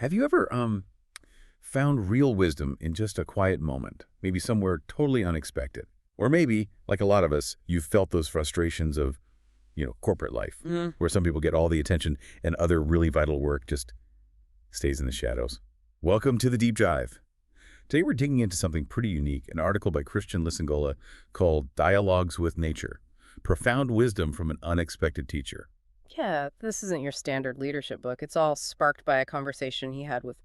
Have you ever found real wisdom in just a quiet moment, maybe somewhere totally unexpected? Or maybe, like a lot of us, you've felt those frustrations of, corporate life, Mm. where some people get all the attention and other really vital work just stays in the shadows. Welcome to the Deep Dive. Today we're digging into something pretty unique, an article by Christian Lisangola called Dialogues with Nature, Profound Wisdom from an Unexpected Teacher. Yeah, this isn't your standard leadership book. It's all sparked by a conversation he had with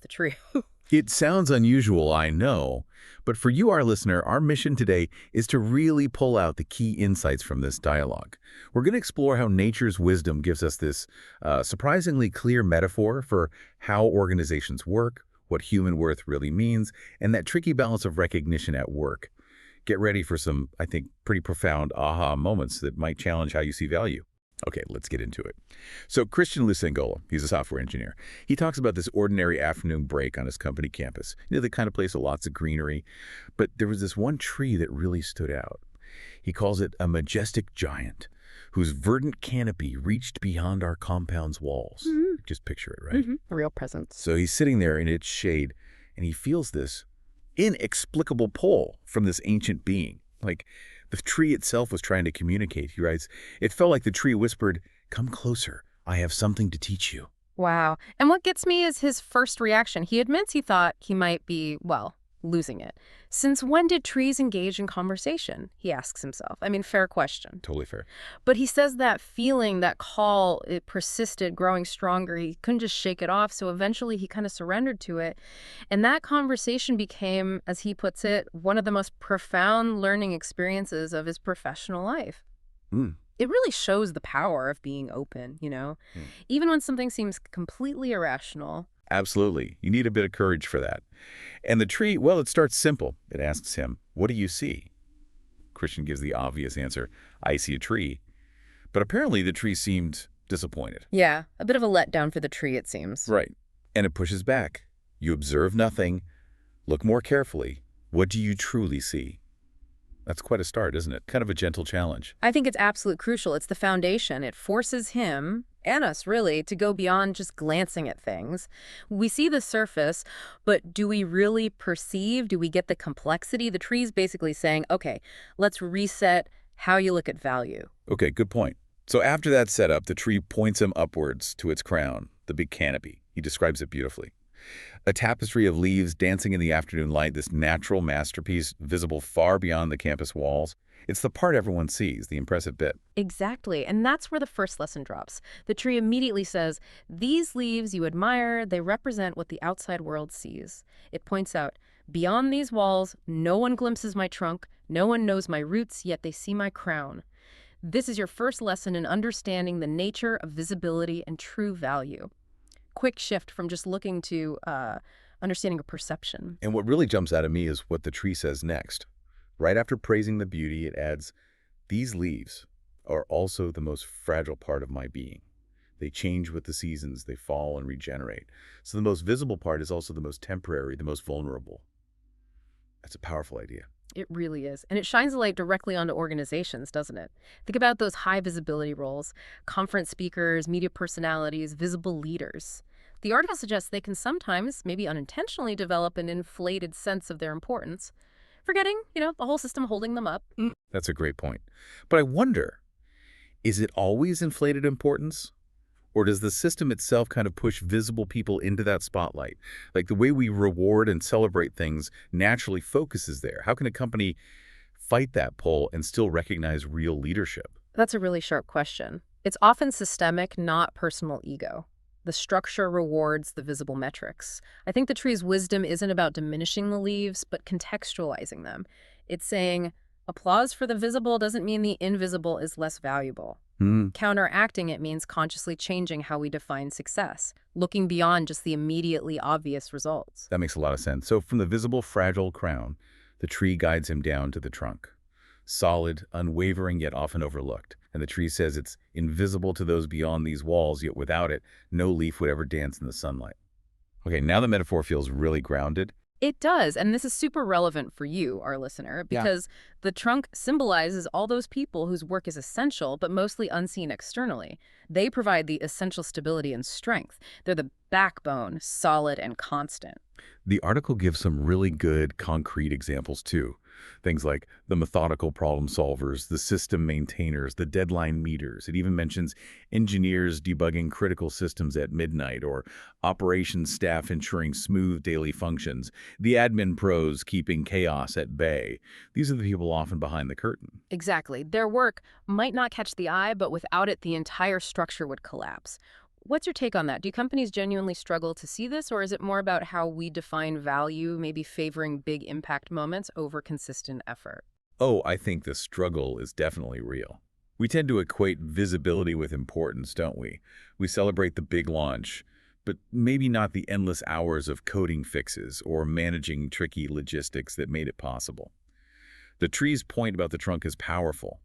a tree. It sounds unusual, I know, but for you, our listener, our mission today is to really pull out the key insights from this dialogue. We're going to explore how nature's wisdom gives us this surprisingly clear metaphor for how organizations work, what human worth really means, and that tricky balance of recognition at work. Get ready for some, I think, pretty profound aha moments that might challenge how you see value. Okay, let's get into it. So Christian Lisangola, he's a software engineer. He talks about this ordinary afternoon break on his company campus. The kind of place with lots of greenery. But there was this one tree that really stood out. He calls it a majestic giant whose verdant canopy reached beyond our compound's walls. Mhm. Just picture it, right? A real presence. So he's sitting there in its shade, and he feels this inexplicable pull from this ancient being. Like the tree itself was trying to communicate. He writes, it felt like the tree whispered, "Come closer. I have something to teach you." Wow. And what gets me is his first reaction. He admits he thought he might be, losing it. Since when did trees engage in conversation? He asks himself. I mean, fair question. Totally fair. But he says that feeling, that call, it persisted, growing stronger. He couldn't just shake it off, so eventually he kind of surrendered to it. And that conversation became, as he puts it, one of the most profound learning experiences of his professional life. Mm. It really shows the power of being open. Even when something seems completely irrational. Absolutely. You need a bit of courage for that. And the tree, well, it starts simple. It asks him, "What do you see?" Christian gives the obvious answer, "I see a tree." But apparently the tree seemed disappointed. Yeah, a bit of a letdown for the tree, it seems. Right. And it pushes back. "You observe nothing. Look more carefully. What do you truly see?" That's quite a start, isn't it? Kind of a gentle challenge. I think it's absolutely crucial. It's the foundation. It forces him, and us really, to go beyond just glancing at things. We see the surface, but do we really perceive? Do we get the complexity? The tree's basically saying, okay, let's reset how you look at value. Okay, good point. So after that setup, the tree points him upwards to its crown, the big canopy. He describes it beautifully. A tapestry of leaves dancing in the afternoon light, this natural masterpiece visible far beyond the campus walls. It's the part everyone sees, the impressive bit. Exactly, and that's where the first lesson drops. The tree immediately says, these leaves you admire, they represent what the outside world sees. It points out, beyond these walls, no one glimpses my trunk, no one knows my roots, yet they see my crown. This is your first lesson in understanding the nature of visibility and true value. Quick shift from just looking to understanding of perception. And what really jumps out at me is what the tree says next. Right after praising the beauty, it adds, "These leaves are also the most fragile part of my being. They change with the seasons, they fall and regenerate. So the most visible part is also the most temporary, the most vulnerable." That's a powerful idea. It really is. And it shines a light directly onto organizations, doesn't it? Think about those high visibility roles, conference speakers, media personalities, visible leaders. The article suggests they can sometimes, maybe unintentionally, develop an inflated sense of their importance, forgetting, the whole system holding them up. That's a great point. But I wonder, is it always inflated importance? Or does the system itself kind of push visible people into that spotlight? Like the way we reward and celebrate things naturally focuses there. How can a company fight that pull and still recognize real leadership? That's a really sharp question. It's often systemic, not personal ego. The structure rewards the visible metrics. I think the tree's wisdom isn't about diminishing the leaves, but contextualizing them. It's saying, applause for the visible doesn't mean the invisible is less valuable. Counteracting it means consciously changing how we define success, looking beyond just the immediately obvious results. That makes a lot of sense. So from the visible, fragile crown, the tree guides him down to the trunk. Solid, unwavering, yet often overlooked. And the tree says it's invisible to those beyond these walls, yet without it, no leaf would ever dance in the sunlight. Okay, now the metaphor feels really grounded. It does, and this is super relevant for you, our listener, Yeah. because the trunk symbolizes all those people whose work is essential, but mostly unseen externally. They provide the essential stability and strength. They're the backbone, solid and constant. The article gives some really good, concrete examples, too. Things like the methodical problem solvers, the system maintainers, the deadline meters. It even mentions engineers debugging critical systems at midnight, or operations staff ensuring smooth daily functions, the admin pros keeping chaos at bay. These are the people often behind the curtain. Exactly. Their work might not catch the eye, but without it, the entire structure would collapse. What's your take on that? Do companies genuinely struggle to see this, or is it more about how we define value, maybe favoring big impact moments over consistent effort? Oh, I think the struggle is definitely real. We tend to equate visibility with importance, don't we? We celebrate the big launch, but maybe not the endless hours of coding fixes or managing tricky logistics that made it possible. The tree's point about the trunk is powerful.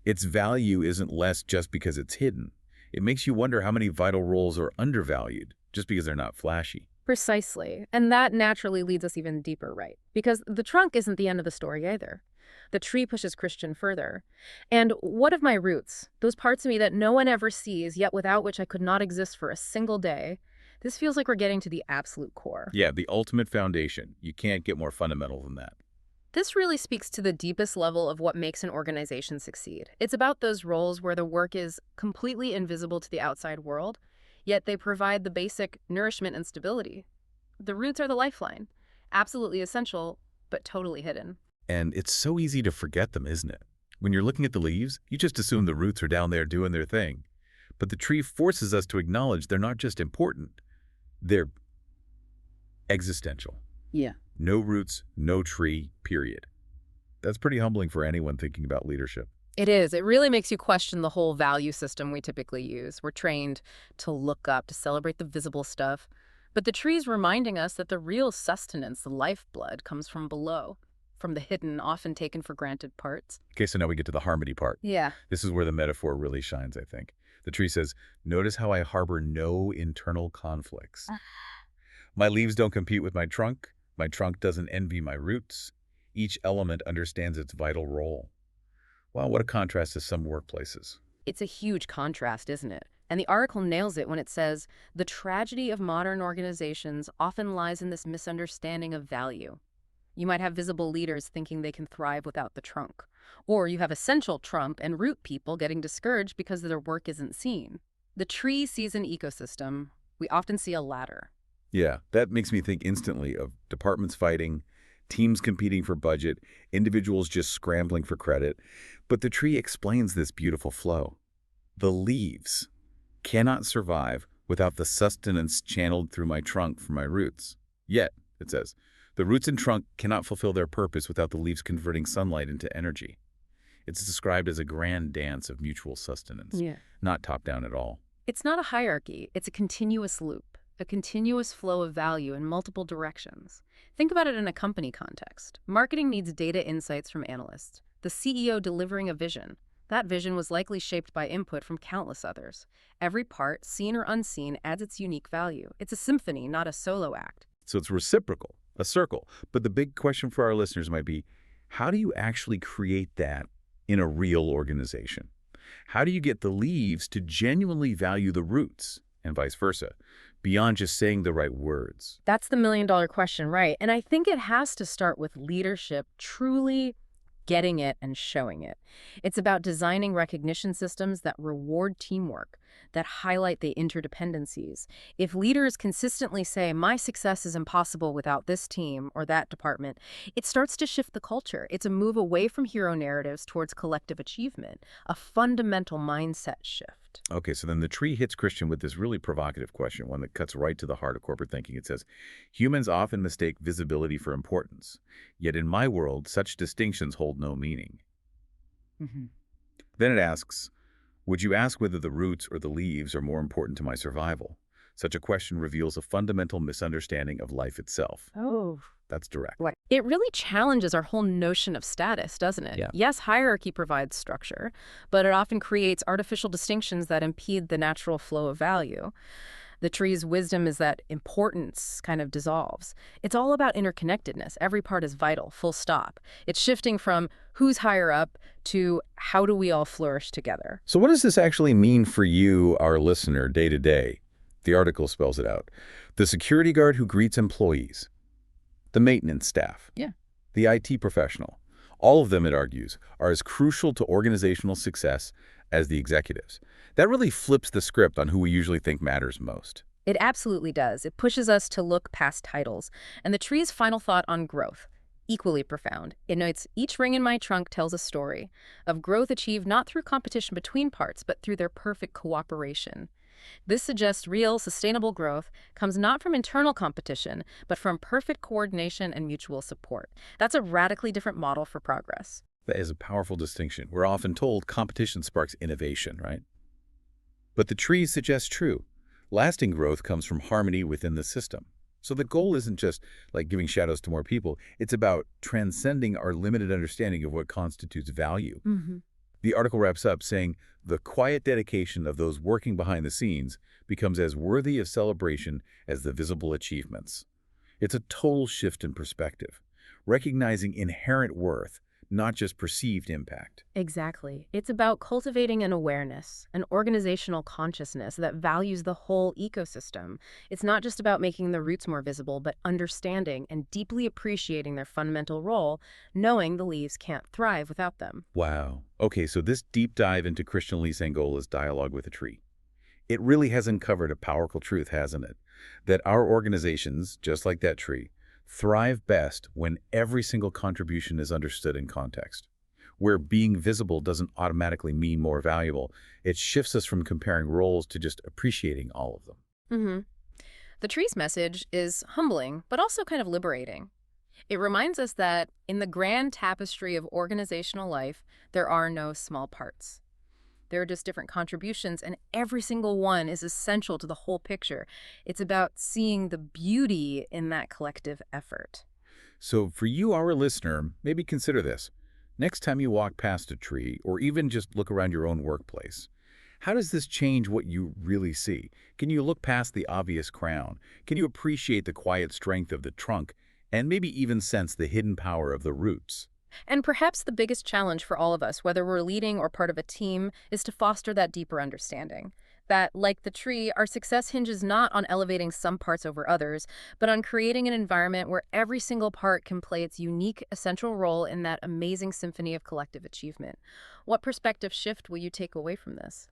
Its value isn't less just because it's hidden. It makes you wonder how many vital roles are undervalued just because they're not flashy. Precisely. And that naturally leads us even deeper, right? Because the trunk isn't the end of the story either. The tree pushes Christian further. And what of my roots? Those parts of me that no one ever sees, yet without which I could not exist for a single day. This feels like we're getting to the absolute core. Yeah, the ultimate foundation. You can't get more fundamental than that. This really speaks to the deepest level of what makes an organization succeed. It's about those roles where the work is completely invisible to the outside world, yet they provide the basic nourishment and stability. The roots are the lifeline, absolutely essential, but totally hidden. And it's so easy to forget them, isn't it? When you're looking at the leaves, you just assume the roots are down there doing their thing. But the tree forces us to acknowledge they're not just important, they're existential. Yeah. No roots, no tree, period. That's pretty humbling for anyone thinking about leadership. It is. It really makes you question the whole value system we typically use. We're trained to look up, to celebrate the visible stuff. But the tree's reminding us that the real sustenance, the lifeblood, comes from below, from the hidden, often taken for granted parts. Okay, so now we get to the harmony part. Yeah. This is where the metaphor really shines, I think. The tree says, notice how I harbor no internal conflicts. My leaves don't compete with my trunk. My trunk doesn't envy my roots. Each element understands its vital role. Wow, what a contrast to some workplaces. It's a huge contrast, isn't it? And the article nails it when it says, the tragedy of modern organizations often lies in this misunderstanding of value. You might have visible leaders thinking they can thrive without the trunk. Or you have essential trunk and root people getting discouraged because their work isn't seen. The tree sees an ecosystem. We often see a ladder. Yeah, that makes me think instantly of departments fighting, teams competing for budget, individuals just scrambling for credit. But the tree explains this beautiful flow. The leaves cannot survive without the sustenance channeled through my trunk from my roots. Yet, it says, the roots and trunk cannot fulfill their purpose without the leaves converting sunlight into energy. It's described as a grand dance of mutual sustenance, not top-down at all. It's not a hierarchy. It's a continuous loop. A continuous flow of value in multiple directions. Think about it in a company context. Marketing needs data insights from analysts. The CEO delivering a vision. That vision was likely shaped by input from countless others. Every part, seen or unseen, adds its unique value. It's a symphony, not a solo act. So it's reciprocal, a circle. But the big question for our listeners might be, how do you actually create that in a real organization? How do you get the leaves to genuinely value the roots, and vice versa, beyond just saying the right words? That's the million-dollar question, right? And I think it has to start with leadership truly getting it and showing it. It's about designing recognition systems that reward teamwork, that highlight the interdependencies. If leaders consistently say, my success is impossible without this team or that department, it starts to shift the culture. It's a move away from hero narratives towards collective achievement, a fundamental mindset shift. Okay, so then the tree hits Christian with this really provocative question, one that cuts right to the heart of corporate thinking. It says, humans often mistake visibility for importance, yet in my world, such distinctions hold no meaning. Then it asks, would you ask whether the roots or the leaves are more important to my survival? Such a question reveals a fundamental misunderstanding of life itself. Oh. That's direct. It really challenges our whole notion of status, doesn't it? Yeah. Yes, hierarchy provides structure, but it often creates artificial distinctions that impede the natural flow of value. The tree's wisdom is that importance kind of dissolves. It's all about interconnectedness. Every part is vital, full stop. It's shifting from who's higher up to how do we all flourish together. So what does this actually mean for you, our listener, day to day? The article spells it out. The security guard who greets employees, the maintenance staff, Yeah. the IT professional. All of them, it argues, are as crucial to organizational success as the executives. That really flips the script on who we usually think matters most. It absolutely does. It pushes us to look past titles. And the tree's final thought on growth, equally profound. It notes, each ring in my trunk tells a story of growth achieved not through competition between parts, but through their perfect cooperation. This suggests real, sustainable growth comes not from internal competition, but from perfect coordination and mutual support. That's a radically different model for progress. That is a powerful distinction. We're often told competition sparks innovation, right? But the trees suggest true. Lasting growth comes from harmony within the system. So the goal isn't just like giving shadows to more people. It's about transcending our limited understanding of what constitutes value. The article wraps up saying, the quiet dedication of those working behind the scenes becomes as worthy of celebration as the visible achievements. It's a total shift in perspective, recognizing inherent worth, not just perceived impact. Exactly. It's about cultivating an awareness, an organizational consciousness that values the whole ecosystem. It's not just about making the roots more visible, but understanding and deeply appreciating their fundamental role, knowing the leaves can't thrive without them. Wow. Okay, so this deep dive into Christian Lisangola's dialogue with a tree, it really has uncovered a powerful truth, hasn't it? That our organizations, just like that tree, thrive best when every single contribution is understood in context, where being visible doesn't automatically mean more valuable. It shifts us from comparing roles to just appreciating all of them. The tree's message is humbling, but also kind of liberating. It reminds us that in the grand tapestry of organizational life, there are no small parts. There are just different contributions, and every single one is essential to the whole picture. It's about seeing the beauty in that collective effort. So for you, our listener, maybe consider this. Next time you walk past a tree, or even just look around your own workplace, how does this change what you really see? Can you look past the obvious crown? Can you appreciate the quiet strength of the trunk, and maybe even sense the hidden power of the roots? And perhaps the biggest challenge for all of us, whether we're leading or part of a team, is to foster that deeper understanding. That, like the tree, our success hinges not on elevating some parts over others, but on creating an environment where every single part can play its unique, essential role in that amazing symphony of collective achievement. What perspective shift will you take away from this?